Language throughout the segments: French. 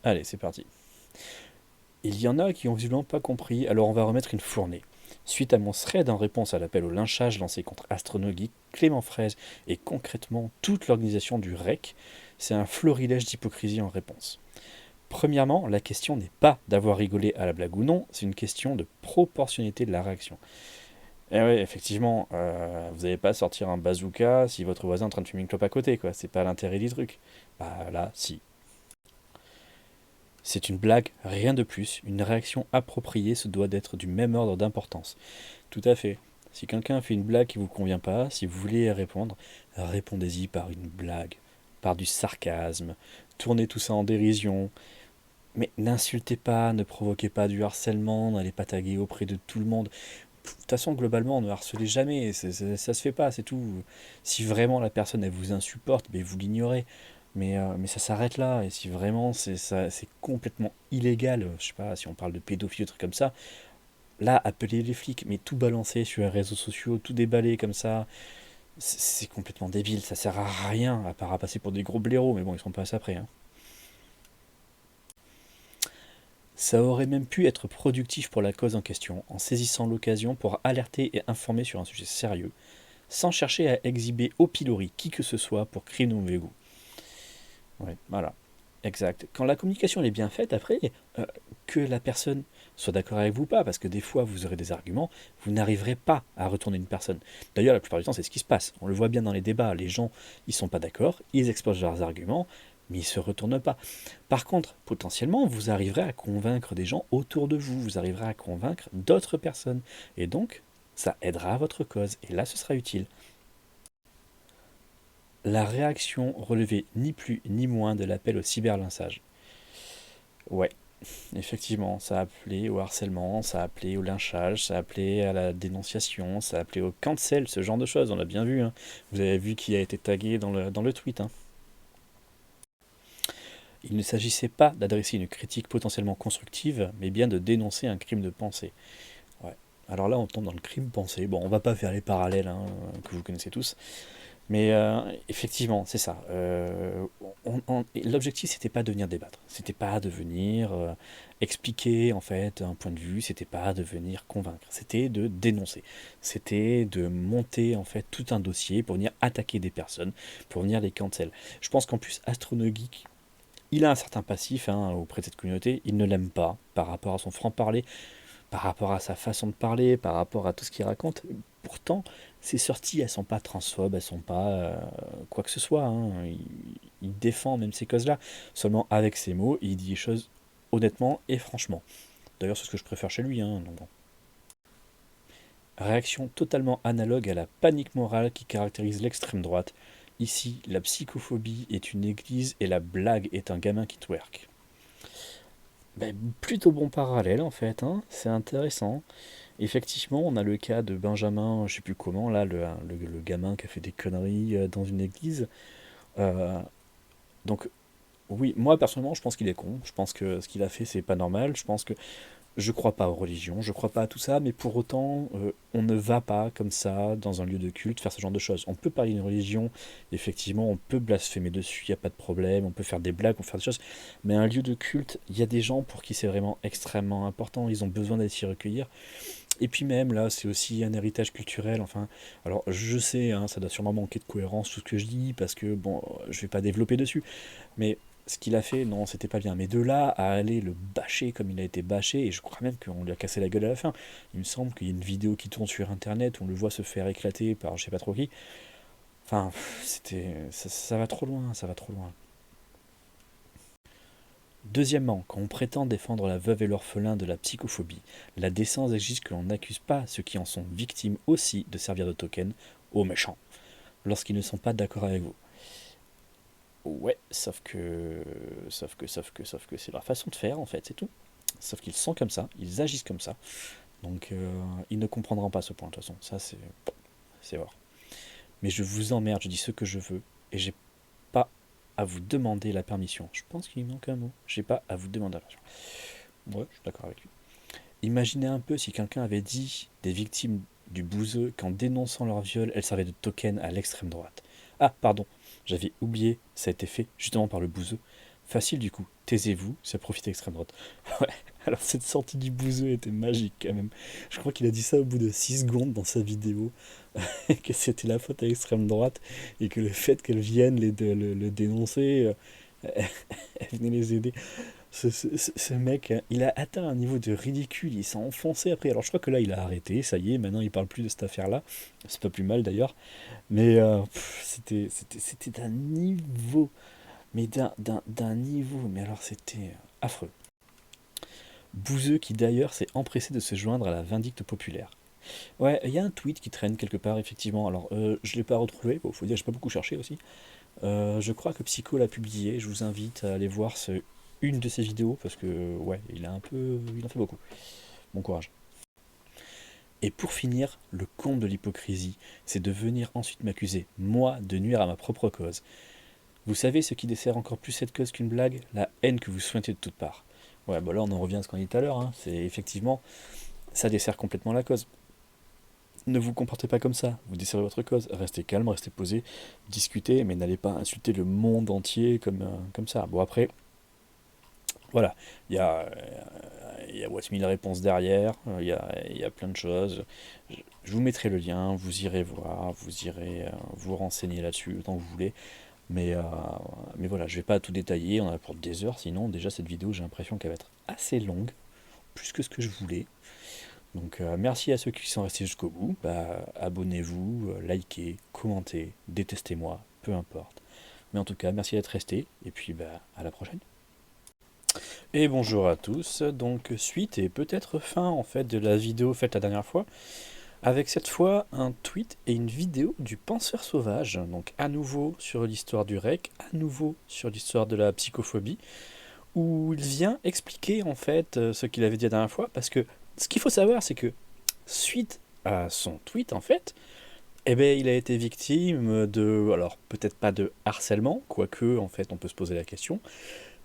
Allez, c'est parti. Il y en a qui ont visiblement pas compris, alors on va remettre une fournée. Suite à mon thread en réponse à l'appel au lynchage lancé contre Astronogeek, Clément Fraise et concrètement toute l'organisation du REC, c'est un florilège d'hypocrisie en réponse. Premièrement, la question n'est pas d'avoir rigolé à la blague ou non, c'est une question de proportionnalité de la réaction. Et oui, effectivement, vous n'allez pas sortir un bazooka si votre voisin est en train de fumer une clope à côté, quoi. C'est pas l'intérêt du truc. Bah là, si. C'est une blague, rien de plus. Une réaction appropriée se doit d'être du même ordre d'importance. Tout à fait. Si quelqu'un fait une blague qui vous convient pas, si vous voulez y répondre, répondez-y par une blague, par du sarcasme. Tournez tout ça en dérision. Mais n'insultez pas, ne provoquez pas du harcèlement, n'allez pas taguer auprès de tout le monde. De toute façon, globalement, ne harcelez jamais, ça se fait pas, c'est tout. Si vraiment la personne, elle vous insupporte, ben vous l'ignorez. Mais ça s'arrête là, et si vraiment c'est complètement illégal, je sais pas, si on parle de pédophilie ou trucs comme ça, là, appelez les flics, mais tout balancer sur les réseaux sociaux, tout déballer comme ça, c'est complètement débile, ça sert à rien, à part à passer pour des gros blaireaux, mais bon, ils sont pas après, hein. Ça aurait même pu être productif pour la cause en question, en saisissant l'occasion pour alerter et informer sur un sujet sérieux, sans chercher à exhiber au pilori qui que ce soit pour crime de mauvais goût. Ouais, voilà. Exact. Quand la communication elle est bien faite, après, euh, que la personne soit d'accord avec vous ou pas, parce que des fois vous aurez des arguments, vous n'arriverez pas à retourner une personne. D'ailleurs, la plupart du temps, c'est ce qui se passe. On le voit bien dans les débats. Les gens, ils sont pas d'accord, ils exposent leurs arguments, mais ils se retournent pas. Par contre, potentiellement, vous arriverez à convaincre des gens autour de vous, vous arriverez à convaincre d'autres personnes. Et donc, ça aidera à votre cause. Et là, ce sera utile. La réaction relevait ni plus ni moins de l'appel au cyberlynchage. Ouais, effectivement, ça a appelé au harcèlement, ça a appelé au lynchage, ça a appelé à la dénonciation, ça a appelé au cancel, ce genre de choses, on l'a bien vu, hein. Vous avez vu qui a été tagué dans le tweet, hein. Il ne s'agissait pas d'adresser une critique potentiellement constructive, mais bien de dénoncer un crime de pensée. Ouais. Alors là, on tombe dans le crime pensé. Bon, on va pas faire les parallèles hein, que vous connaissez tous, mais effectivement, c'est ça. L'objectif, c'était pas de venir débattre. C'était pas de venir expliquer en fait un point de vue. C'était pas de venir convaincre. C'était de dénoncer. C'était de monter en fait tout un dossier pour venir attaquer des personnes, pour venir les cancel. Je pense qu'en plus, Astronogeek, il a un certain passif hein, auprès de cette communauté. Il ne l'aime pas par rapport à son franc-parler, par rapport à sa façon de parler, par rapport à tout ce qu'il raconte. Pourtant, ses sorties, elles sont pas transphobes, elles sont pas quoi que ce soit, hein. Il défend même ces causes-là. Seulement avec ses mots, il dit les choses honnêtement et franchement. D'ailleurs, c'est ce que je préfère chez lui, hein, donc bon. Réaction totalement analogue à la panique morale qui caractérise l'extrême droite. Ici, la psychophobie est une église et la blague est un gamin qui twerk. Ben, plutôt bon parallèle en fait, hein. C'est intéressant. Effectivement, on a le cas de Benjamin, je sais plus comment, là, le gamin qui a fait des conneries dans une église. Euh, donc, oui, moi personnellement, je pense qu'il est con. Je pense que ce qu'il a fait, c'est pas normal. Je pense que je crois pas aux religions, je crois pas à tout ça, mais pour autant, on ne va pas comme ça dans un lieu de culte faire ce genre de choses. On peut parler d'une religion, effectivement, on peut blasphémer dessus, il n'y a pas de problème, on peut faire des blagues, on peut faire des choses, mais un lieu de culte, il y a des gens pour qui c'est vraiment extrêmement important, ils ont besoin d'aller s'y recueillir. Et puis même là, c'est aussi un héritage culturel. Enfin, alors je sais, hein, ça doit sûrement manquer de cohérence tout ce que je dis parce que bon, je vais pas développer dessus. Mais ce qu'il a fait, non, c'était pas bien. Mais de là à aller le bâcher comme il a été bâché, et je crois même qu'on lui a cassé la gueule à la fin. Il me semble qu'il y a une vidéo qui tourne sur internet où on le voit se faire éclater par je sais pas trop qui. Enfin, ça va trop loin, ça va trop loin. Deuxièmement, quand on prétend défendre la veuve et l'orphelin de la psychophobie, la décence exige que l'on n'accuse pas ceux qui en sont victimes aussi de servir de token aux méchants, lorsqu'ils ne sont pas d'accord avec vous. Ouais, sauf que c'est leur façon de faire en fait, c'est tout. Sauf qu'ils sont comme ça, ils agissent comme ça, donc ils ne comprendront pas ce point de toute façon, ça c'est vrai. Mais je vous emmerde, je dis ce que je veux, et j'ai pas à vous demander la permission. Je pense qu'il manque un mot, j'ai pas à vous demander la permission. Ouais, je suis d'accord avec lui. Imaginez un peu si quelqu'un avait dit des victimes du bouseux qu'en dénonçant leur viol, elles servaient de token à l'extrême droite. Ah, pardon, j'avais oublié, ça a été fait justement par le bouseux. Facile du coup, taisez-vous, ça profite extrême droite. Ouais, alors cette sortie du bouseux était magique quand même. Je crois qu'il a dit ça au bout de 6 secondes dans sa vidéo, que c'était la faute à l'extrême droite, et que le fait qu'elle vienne le dénoncer, elle venait les aider. Ce mec, hein, il a atteint un niveau de ridicule, il s'est enfoncé après. Alors je crois que là il a arrêté, ça y est, maintenant il parle plus de cette affaire-là. C'est pas plus mal d'ailleurs. Mais c'était d'un niveau, mais d'un niveau, mais alors c'était affreux. Bouzeux qui d'ailleurs s'est empressé de se joindre à la vindicte populaire. Ouais, il y a un tweet qui traîne quelque part, effectivement. Alors, je ne l'ai pas retrouvé, bon, faut dire que j'ai pas beaucoup cherché aussi. Je crois que Psycho l'a publié, je vous invite à aller voir une de ses vidéos, parce que, ouais, il en fait beaucoup. Bon courage. Et pour finir, le comble de l'hypocrisie, c'est de venir ensuite m'accuser, moi, de nuire à ma propre cause. Vous savez ce qui dessert encore plus cette cause qu'une blague? La haine que vous soignez de toutes parts. Ouais, bah là on en revient à ce qu'on dit tout à l'heure, hein. C'est effectivement, ça dessert complètement la cause. Ne vous comportez pas comme ça, vous desservez votre cause. Restez calme, restez posé, discutez, mais n'allez pas insulter le monde entier comme ça. Bon après, voilà, il y a, il y a What's Me la réponse derrière, il y a plein de choses. Je vous mettrai le lien, vous irez voir, vous irez vous renseigner là-dessus autant que vous voulez. Mais, euh, mais voilà, je vais pas tout détailler, on en a pour des heures, sinon déjà cette vidéo j'ai l'impression qu'elle va être assez longue, plus que ce que je voulais. Donc merci à ceux qui sont restés jusqu'au bout, bah, abonnez-vous, likez, commentez, détestez-moi, peu importe. Mais en tout cas, merci d'être restés, et puis bah, à la prochaine. Et bonjour à tous, donc suite et peut-être fin en fait de la vidéo faite la dernière fois, avec cette fois un tweet et une vidéo du penseur sauvage, donc à nouveau sur l'histoire du REC, à nouveau sur l'histoire de la psychophobie, où il vient expliquer en fait ce qu'il avait dit la dernière fois, parce que ce qu'il faut savoir c'est que suite à son tweet en fait, eh ben, il a été victime de, alors peut-être pas de harcèlement, quoique en fait on peut se poser la question,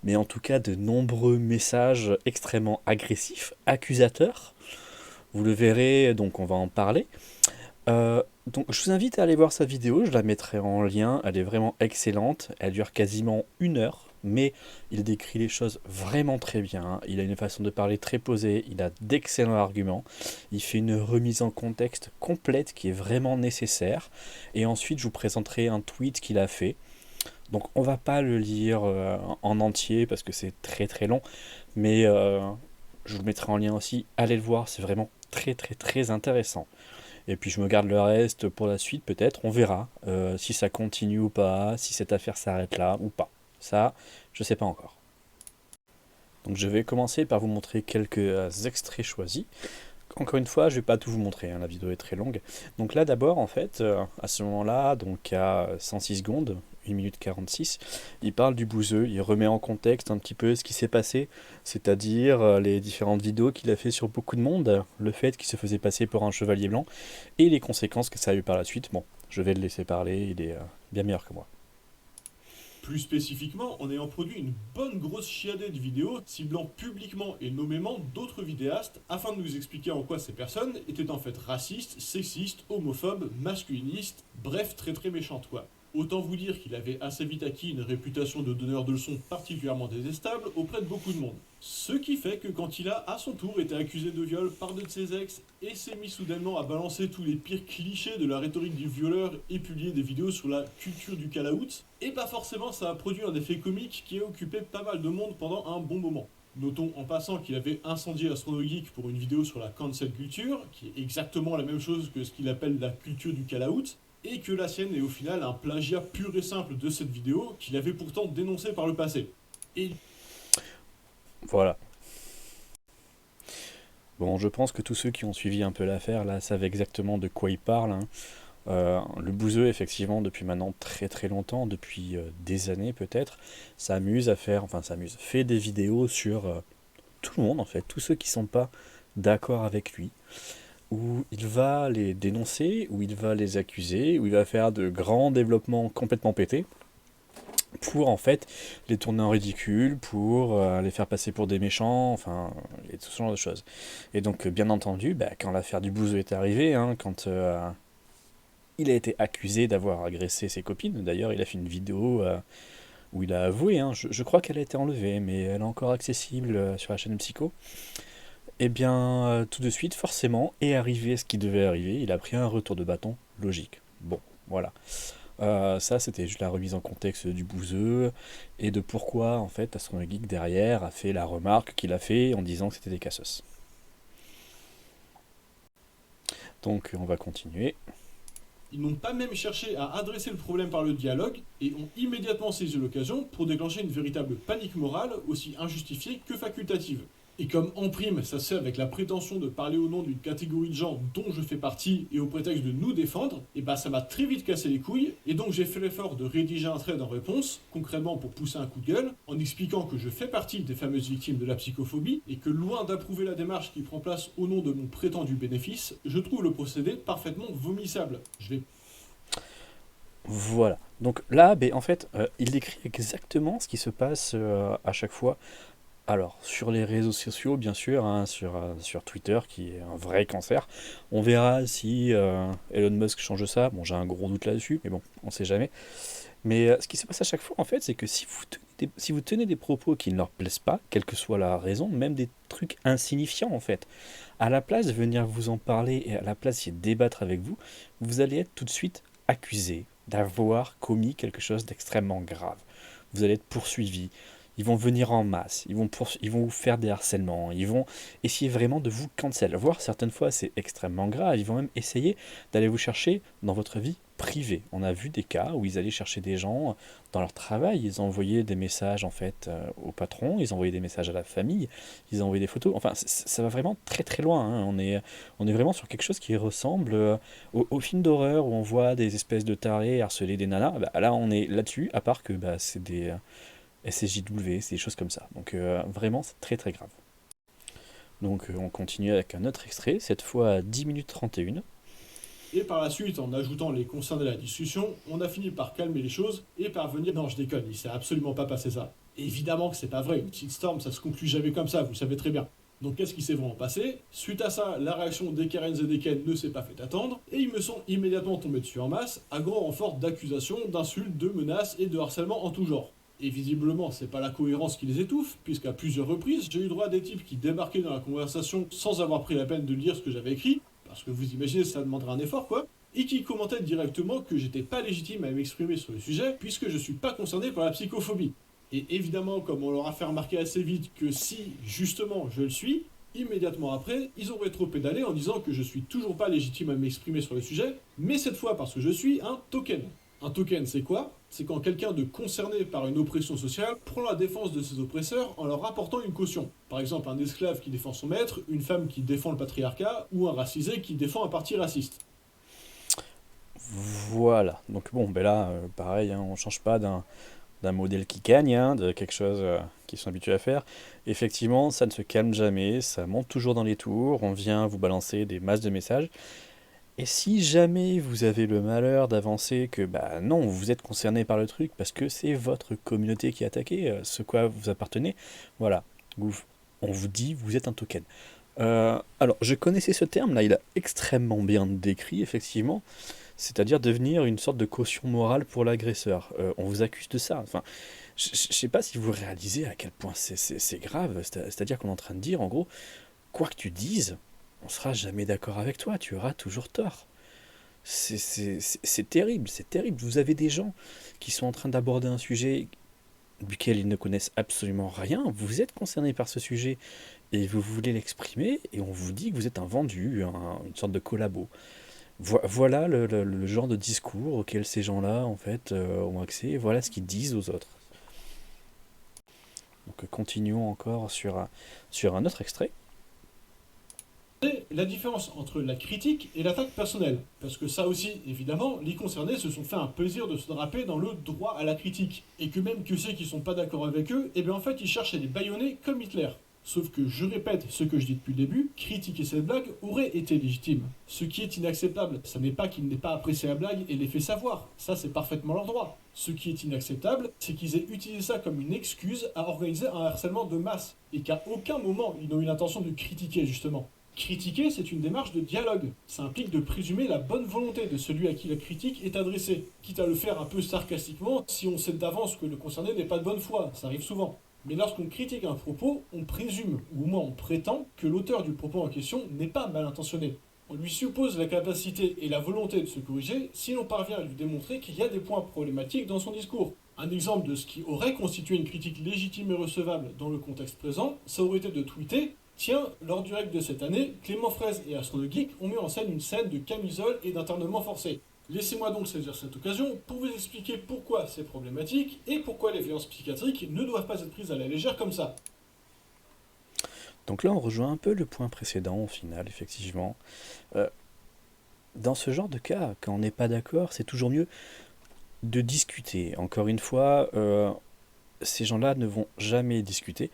mais en tout cas de nombreux messages extrêmement agressifs, accusateurs. Vous le verrez, donc on va en parler. Donc je vous invite à aller voir sa vidéo, je la mettrai en lien, elle est vraiment excellente, elle dure quasiment 1 heure, mais il décrit les choses vraiment très bien, il a une façon de parler très posée, il a d'excellents arguments, il fait une remise en contexte complète qui est vraiment nécessaire, et ensuite je vous présenterai un tweet qu'il a fait. Donc on va pas le lire en entier parce que c'est très très long, mais je vous le mettrai en lien aussi, allez le voir, c'est vraiment très très très intéressant. Et puis je me garde le reste pour la suite peut-être, on verra si ça continue ou pas, si cette affaire s'arrête là ou pas. Ça, je sais pas encore. Donc je vais commencer par vous montrer quelques extraits choisis. Encore une fois, je vais pas tout vous montrer, hein, la vidéo est très longue. Donc là d'abord en fait, à ce moment-là, donc à 106 secondes, 1 minute 46, il parle du bouseux, il remet en contexte un petit peu ce qui s'est passé, c'est-à-dire les différentes vidéos qu'il a fait sur beaucoup de monde, le fait qu'il se faisait passer pour un chevalier blanc, et les conséquences que ça a eu par la suite. Bon, je vais le laisser parler, il est bien meilleur que moi. Plus spécifiquement, en ayant produit une bonne grosse chiadée de vidéos ciblant publiquement et nommément d'autres vidéastes afin de nous expliquer en quoi ces personnes étaient en fait racistes, sexistes, homophobes, masculinistes, bref très très méchantes quoi. Autant vous dire qu'il avait assez vite acquis une réputation de donneur de leçons particulièrement détestable auprès de beaucoup de monde. Ce qui fait que quand il a à son tour été accusé de viol par deux de ses ex et s'est mis soudainement à balancer tous les pires clichés de la rhétorique du violeur et publier des vidéos sur la culture du call-out, et pas forcément ça a produit un effet comique qui a occupé pas mal de monde pendant un bon moment. Notons en passant qu'il avait incendié Astronogeek pour une vidéo sur la cancel culture, qui est exactement la même chose que ce qu'il appelle la culture du call-out, et que la sienne est au final un plagiat pur et simple de cette vidéo qu'il avait pourtant dénoncé par le passé. Et Voilà. Bon, je pense que tous ceux qui ont suivi un peu l'affaire, là, savent exactement de quoi il parle, hein. Le bouseux, effectivement, depuis maintenant très très longtemps, depuis des années peut-être, s'amuse à faire, enfin s'amuse, fait des vidéos sur tout le monde en fait, tous ceux qui sont pas d'accord avec lui, où il va les dénoncer, où il va les accuser, où il va faire de grands développements complètement pétés, pour en fait les tourner en ridicule, pour les faire passer pour des méchants, enfin, et tout ce genre de choses. Et donc, bien entendu, bah, quand l'affaire du bouseux est arrivée, hein, quand il a été accusé d'avoir agressé ses copines, d'ailleurs il a fait une vidéo où il a avoué, hein, je crois qu'elle a été enlevée, mais elle est encore accessible sur la chaîne Psycho. Eh bien, tout de suite, forcément, est arrivé ce qui devait arriver. Il a pris un retour de bâton logique. Bon, voilà. Ça, c'était juste la remise en contexte du bouseux et de pourquoi, en fait, Astro Geek derrière a fait la remarque qu'il a fait en disant que c'était des cassos. Donc, on va continuer. Ils n'ont pas même cherché à adresser le problème par le dialogue et ont immédiatement saisi l'occasion pour déclencher une véritable panique morale aussi injustifiée que facultative. Et comme en prime, ça se fait avec la prétention de parler au nom d'une catégorie de gens dont je fais partie et au prétexte de nous défendre, et bah ça m'a très vite cassé les couilles, et donc j'ai fait l'effort de rédiger un thread en réponse, concrètement pour pousser un coup de gueule, en expliquant que je fais partie des fameuses victimes de la psychophobie, et que loin d'approuver la démarche qui prend place au nom de mon prétendu bénéfice, je trouve le procédé parfaitement vomissable. Je vais... Voilà. Donc là, ben, en fait, il décrit exactement ce qui se passe à chaque fois. Alors, sur les réseaux sociaux, bien sûr, hein, sur Twitter, qui est un vrai cancer, on verra si Elon Musk change ça. Bon, j'ai un gros doute là-dessus, mais bon, on sait jamais. Mais ce qui se passe à chaque fois, en fait, c'est que si vous tenez des propos qui ne leur plaisent pas, quelle que soit la raison, même des trucs insignifiants, en fait, à la place de venir vous en parler et à la place de débattre avec vous, vous allez être tout de suite accusé d'avoir commis quelque chose d'extrêmement grave. Vous allez être poursuivi. Ils vont venir en masse, ils vont vous faire des harcèlements, ils vont essayer vraiment de vous cancel. Voire certaines fois c'est extrêmement grave, ils vont même essayer d'aller vous chercher dans votre vie privée. On a vu des cas où ils allaient chercher des gens dans leur travail, ils envoyaient des messages en fait au patron, ils envoyaient des messages à la famille, ils envoyaient des photos. Enfin, ça va vraiment très très loin, hein. On est vraiment sur quelque chose qui ressemble au film d'horreur où on voit des espèces de tarés harceler des nanas. Bah, là, on est là-dessus, à part que bah, c'est des SSJW, c'est des choses comme ça. Donc vraiment, c'est très très grave. Donc on continue avec un autre extrait, cette fois à 10 minutes 31. Et par la suite, en ajoutant les concernés à la discussion, on a fini par calmer les choses et parvenir... Non, je déconne, il s'est absolument pas passé ça. Évidemment que c'est pas vrai, une petite storm, ça se conclut jamais comme ça, vous le savez très bien. Donc qu'est-ce qui s'est vraiment passé? Suite à ça, la réaction des Karen et des Ken ne s'est pas fait attendre, et ils me sont immédiatement tombés dessus en masse, à grand renfort d'accusations, d'insultes, de menaces et de harcèlement en tout genre. Et visiblement, c'est pas la cohérence qui les étouffe, puisqu'à plusieurs reprises, j'ai eu droit à des types qui débarquaient dans la conversation sans avoir pris la peine de lire ce que j'avais écrit, parce que vous imaginez, ça demandera un effort quoi, et qui commentaient directement que j'étais pas légitime à m'exprimer sur le sujet, puisque je suis pas concerné par la psychophobie. Et évidemment, comme on leur a fait remarquer assez vite que si, justement, je le suis, immédiatement après, ils ont rétro-pédalé en disant que je suis toujours pas légitime à m'exprimer sur le sujet, mais cette fois parce que je suis un token. Un token, c'est quoi? C'est quand quelqu'un de concerné par une oppression sociale prend la défense de ses oppresseurs en leur apportant une caution. Par exemple, un esclave qui défend son maître, une femme qui défend le patriarcat, ou un racisé qui défend un parti raciste. Voilà, donc bon, ben là, pareil, hein, on change pas d'un modèle qui gagne, hein, de quelque chose qu'ils sont habitués à faire. Effectivement, ça ne se calme jamais, ça monte toujours dans les tours, on vient vous balancer des masses de messages. Et si jamais vous avez le malheur d'avancer que bah non, vous êtes concerné par le truc parce que c'est votre communauté qui est attaquée, ce quoi vous appartenez, voilà, vous- on vous dit vous êtes un token. Alors, je connaissais ce terme, là, il a extrêmement bien décrit, effectivement, c'est-à-dire devenir une sorte de caution morale pour l'agresseur. On vous accuse de ça. Enfin, je sais pas si vous réalisez à quel point c'est grave, c'est-à-dire qu'on est en train de dire, en gros, quoi que tu dises, on sera jamais d'accord avec toi, tu auras toujours tort. C'est terrible, c'est terrible. Vous avez des gens qui sont en train d'aborder un sujet duquel ils ne connaissent absolument rien. Vous êtes concerné par ce sujet et vous voulez l'exprimer et on vous dit que vous êtes un vendu, une sorte de collabo. Voilà le genre de discours auquel ces gens-là en fait ont accès. Et voilà ce qu'ils disent aux autres. Donc continuons encore sur un autre extrait. C'est la différence entre la critique et l'attaque personnelle. Parce que ça aussi, évidemment, les concernés se sont fait un plaisir de se draper dans le droit à la critique. Et que même que ceux qui sont pas d'accord avec eux, eh bien en fait ils cherchent à les bâillonner comme Hitler. Sauf que je répète ce que je dis depuis le début, critiquer cette blague aurait été légitime. Ce qui est inacceptable, ça n'est pas qu'ils n'aient pas apprécié la blague et l'aient fait savoir. Ça c'est parfaitement leur droit. Ce qui est inacceptable, c'est qu'ils aient utilisé ça comme une excuse à organiser un harcèlement de masse. Et qu'à aucun moment ils n'ont eu l'intention de critiquer justement. Critiquer, c'est une démarche de dialogue. Ça implique de présumer la bonne volonté de celui à qui la critique est adressée, quitte à le faire un peu sarcastiquement si on sait d'avance que le concerné n'est pas de bonne foi, ça arrive souvent. Mais lorsqu'on critique un propos, on présume, ou au moins on prétend, que l'auteur du propos en question n'est pas mal intentionné. On lui suppose la capacité et la volonté de se corriger si l'on parvient à lui démontrer qu'il y a des points problématiques dans son discours. Un exemple de ce qui aurait constitué une critique légitime et recevable dans le contexte présent, ça aurait été de tweeter: tiens, lors du règle de cette année, Clément Fraise et Astronogeek ont mis en scène une scène de camisole et d'internement forcé. Laissez-moi donc saisir cette occasion pour vous expliquer pourquoi c'est problématique et pourquoi les violences psychiatriques ne doivent pas être prises à la légère comme ça. Donc là, on rejoint un peu le point précédent, au final, effectivement. Euh, Dans ce genre de cas, quand on n'est pas d'accord, c'est toujours mieux de discuter. Encore une fois, ces gens-là ne vont jamais discuter.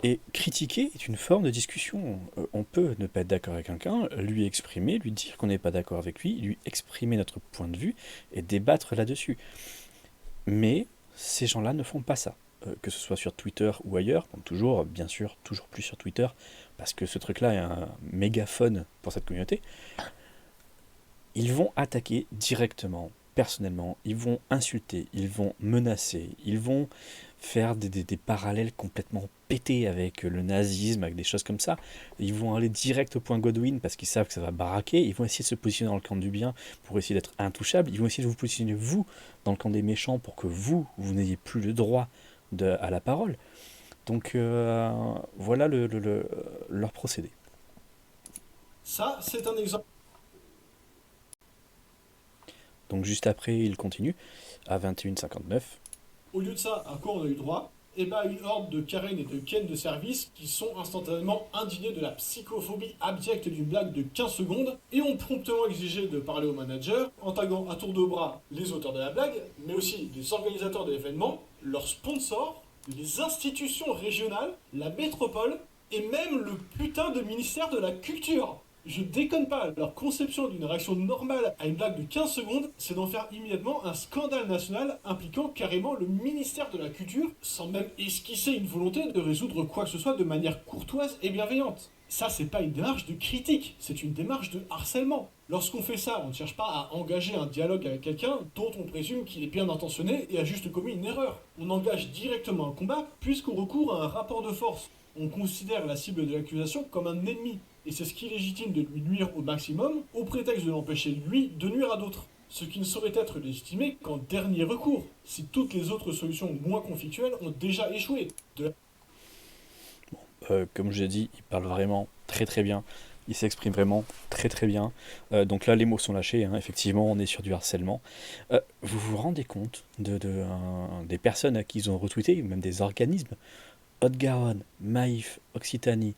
Et critiquer est une forme de discussion. On peut ne pas être d'accord avec quelqu'un, lui exprimer, lui dire qu'on n'est pas d'accord avec lui exprimer notre point de vue et débattre là-dessus. Mais ces gens-là ne font pas ça. Que ce soit sur Twitter ou ailleurs, bon, toujours, bien sûr, toujours plus sur Twitter, parce que ce truc-là est un mégaphone pour cette communauté. Ils vont attaquer directement, personnellement, ils vont insulter, ils vont menacer, ils vont faire des parallèles complètement pétés avec le nazisme, avec des choses comme ça. Ils vont aller direct au point Godwin parce qu'ils savent que ça va baraquer, ils vont essayer de se positionner dans le camp du bien pour essayer d'être intouchables, ils vont essayer de vous positionner vous dans le camp des méchants pour que vous n'ayez plus le droit à la parole. Donc voilà leur procédé. Ça, c'est un exemple. Donc juste après, il continue à 21h59. Au lieu de ça, à quoi on a eu droit? Eh ben, une horde de Karen et de Ken de service qui sont instantanément indignés de la psychophobie abjecte d'une blague de 15 secondes et ont promptement exigé de parler au manager en taguant à tour de bras les auteurs de la blague, mais aussi les organisateurs de l'événement, leurs sponsors, les institutions régionales, la métropole et même le putain de ministère de la Culture. Je déconne pas, leur conception d'une réaction normale à une blague de 15 secondes, c'est d'en faire immédiatement un scandale national impliquant carrément le ministère de la Culture, sans même esquisser une volonté de résoudre quoi que ce soit de manière courtoise et bienveillante. Ça, c'est pas une démarche de critique, c'est une démarche de harcèlement. Lorsqu'on fait ça, on ne cherche pas à engager un dialogue avec quelqu'un dont on présume qu'il est bien intentionné et a juste commis une erreur. On engage directement un combat puisqu'on recourt à un rapport de force. On considère la cible de l'accusation comme un ennemi, et c'est ce qui légitime de lui nuire au maximum, au prétexte de l'empêcher lui de nuire à d'autres. Ce qui ne saurait être légitimé qu'en dernier recours, si toutes les autres solutions moins conflictuelles ont déjà échoué. Comme je l'ai dit, il parle vraiment très très bien. Il s'exprime vraiment très très bien. Donc là, les mots sont lâchés, hein. Effectivement, on est sur du harcèlement. Vous vous rendez compte des personnes à qui ils ont retweeté, même des organismes? Haute-Garonne, Maïf, Occitanie,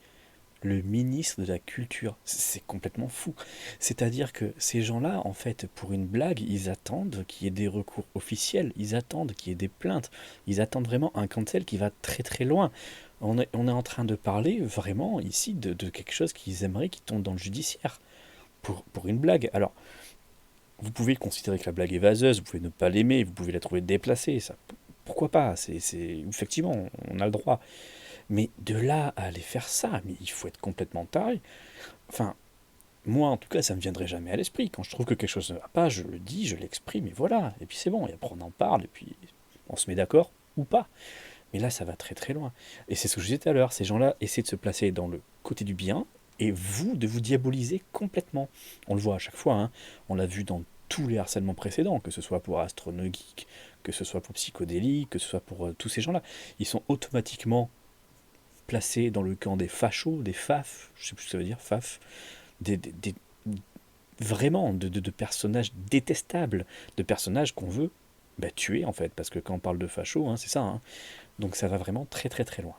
le ministre de la Culture. C'est complètement fou. C'est-à-dire que ces gens-là, en fait, pour une blague, ils attendent qu'il y ait des recours officiels, ils attendent qu'il y ait des plaintes, ils attendent vraiment un cancel qui va très très loin. On est en train de parler vraiment ici de quelque chose qu'ils aimeraient qui tombe dans le judiciaire pour une blague. Alors, vous pouvez considérer que la blague est vaseuse, vous pouvez ne pas l'aimer, vous pouvez la trouver déplacée, ça, pourquoi pas, effectivement, on a le droit. Mais de là à aller faire ça, mais il faut être complètement taré. Enfin, moi en tout cas, ça ne me viendrait jamais à l'esprit. Quand je trouve que quelque chose ne va pas, je le dis, je l'exprime, et voilà. Et puis c'est bon, et après on en parle, et puis on se met d'accord ou pas. Mais là, ça va très très loin. Et c'est ce que je disais tout à l'heure, ces gens-là essaient de se placer dans le côté du bien, et vous, de vous diaboliser complètement. On le voit à chaque fois, hein. On l'a vu dans tous les harcèlements précédents, que ce soit pour Astronogeek, que ce soit pour Psychodélie, que ce soit pour tous ces gens-là. Ils sont automatiquement placés dans le camp des fachos, des faf, je sais plus ce que ça veut dire, faf, des vraiment de personnages détestables, de personnages qu'on veut tuer en fait, parce que quand on parle de fachos, hein, c'est ça, hein. Donc ça va vraiment très très très loin.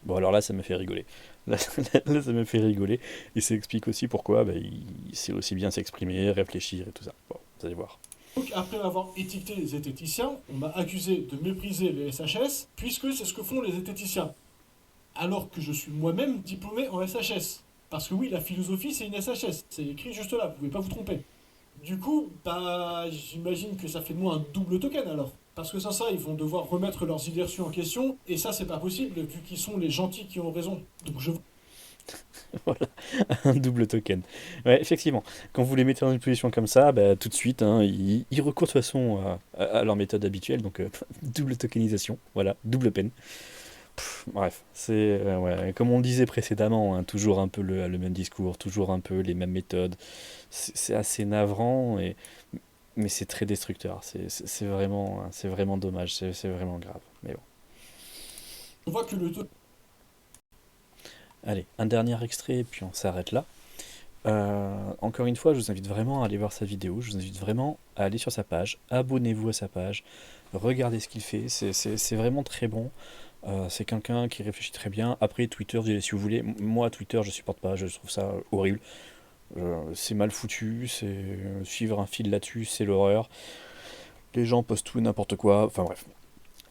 Bon alors là ça me fait rigoler. Là, là, ça me fait rigoler, et ça explique aussi pourquoi il sait aussi bien s'exprimer, réfléchir et tout ça. Bon, vous allez voir. Donc, après avoir étiqueté les zététiciens, on m'a accusé de mépriser les SHS, puisque c'est ce que font les zététiciens. Alors que je suis moi-même diplômé en SHS. Parce que oui, la philosophie, c'est une SHS. C'est écrit juste là, vous pouvez pas vous tromper. Du coup, j'imagine que ça fait de moi un double token alors. Parce que sans ça, ils vont devoir remettre leurs idées reçues en question, et ça, c'est pas possible, vu qu'ils sont les gentils qui ont raison. Donc je Voilà, un double token. Ouais, effectivement, quand vous les mettez dans une position comme ça, bah, tout de suite, hein, ils recourent de toute façon à leur méthode habituelle, donc double tokenisation, voilà, double peine. Bref, c'est ouais, comme on le disait précédemment, hein, toujours un peu le même discours, toujours un peu les mêmes méthodes. C'est assez navrant, mais c'est très destructeur. C'est vraiment dommage, c'est vraiment grave. Mais bon. On voit que le taux. Allez, un dernier extrait, puis on s'arrête là. Encore une fois, je vous invite vraiment à aller voir sa vidéo, je vous invite vraiment à aller sur sa page, abonnez-vous à sa page, regardez ce qu'il fait, c'est vraiment très bon. C'est quelqu'un qui réfléchit très bien. Après, Twitter, si vous voulez, moi, Twitter, je supporte pas, je trouve ça horrible. C'est mal foutu, c'est suivre un fil là-dessus, c'est l'horreur. Les gens postent tout et n'importe quoi, enfin bref,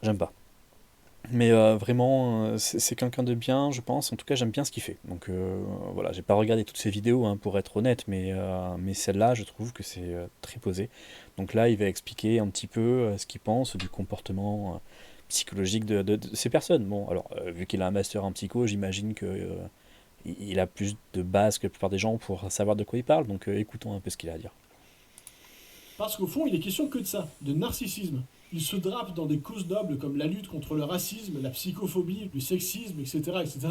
j'aime pas. Mais vraiment, c'est quelqu'un de bien, je pense. En tout cas, j'aime bien ce qu'il fait. Donc voilà, j'ai pas regardé toutes ses vidéos hein, pour être honnête, mais celle-là, je trouve que c'est très posé. Donc là, il va expliquer un petit peu ce qu'il pense du comportement psychologique de ces personnes. Bon, alors, vu qu'il a un master en psycho, j'imagine que il a plus de base que la plupart des gens pour savoir de quoi il parle. Donc écoutons un peu ce qu'il a à dire. Parce qu'au fond, il est question que de ça, de narcissisme. Il se drape dans des causes nobles comme la lutte contre le racisme, la psychophobie, le sexisme, etc., etc.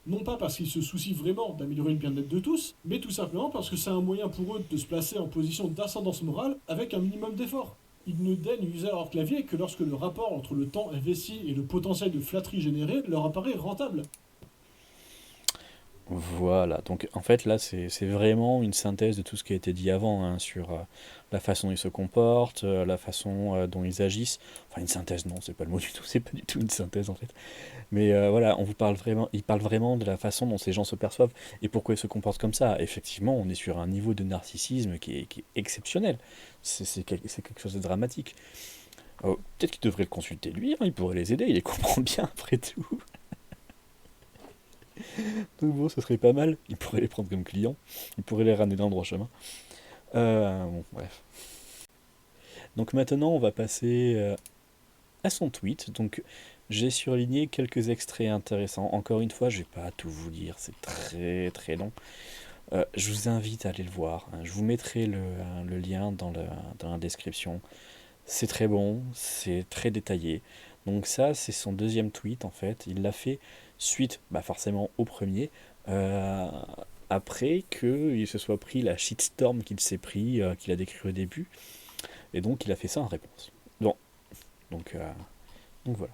Non pas parce qu'il se soucie vraiment d'améliorer le bien-être de tous, mais tout simplement parce que c'est un moyen pour eux de se placer en position d'ascendance morale avec un minimum d'effort. Ils ne daignent user leur clavier que lorsque le rapport entre le temps investi et le potentiel de flatterie générée leur apparaît rentable. Voilà, donc en fait là c'est vraiment une synthèse de tout ce qui a été dit avant hein, sur la façon dont ils se comportent, la façon dont ils agissent. Enfin une synthèse non, c'est pas le mot du tout, c'est pas du tout une synthèse en fait. Mais voilà, on vous parle vraiment, il parle vraiment de la façon dont ces gens se perçoivent et pourquoi ils se comportent comme ça. Effectivement, on est sur un niveau de narcissisme qui est exceptionnel. C'est quelque chose de dramatique. Peut-être qu'il devrait le consulter lui, hein, il pourrait les aider, il les comprend bien après tout. Donc bon, ce serait pas mal. Il pourrait les prendre comme clients. Il pourrait les ramener dans le droit chemin. Bon, bref. Donc maintenant, on va passer à son tweet. Donc j'ai surligné quelques extraits intéressants. Encore une fois, je vais pas tout vous dire, c'est très très long. Je vous invite à aller le voir, hein. Je vous mettrai le lien dans la description. C'est très bon, c'est très détaillé. Donc ça, c'est son deuxième tweet en fait. Il l'a fait suite, bah forcément, au premier. euh, Après qu'il se soit pris la shitstorm qu'il s'est pris, qu'il a décrit au début. Et donc il a fait ça en réponse. Bon, donc, donc voilà.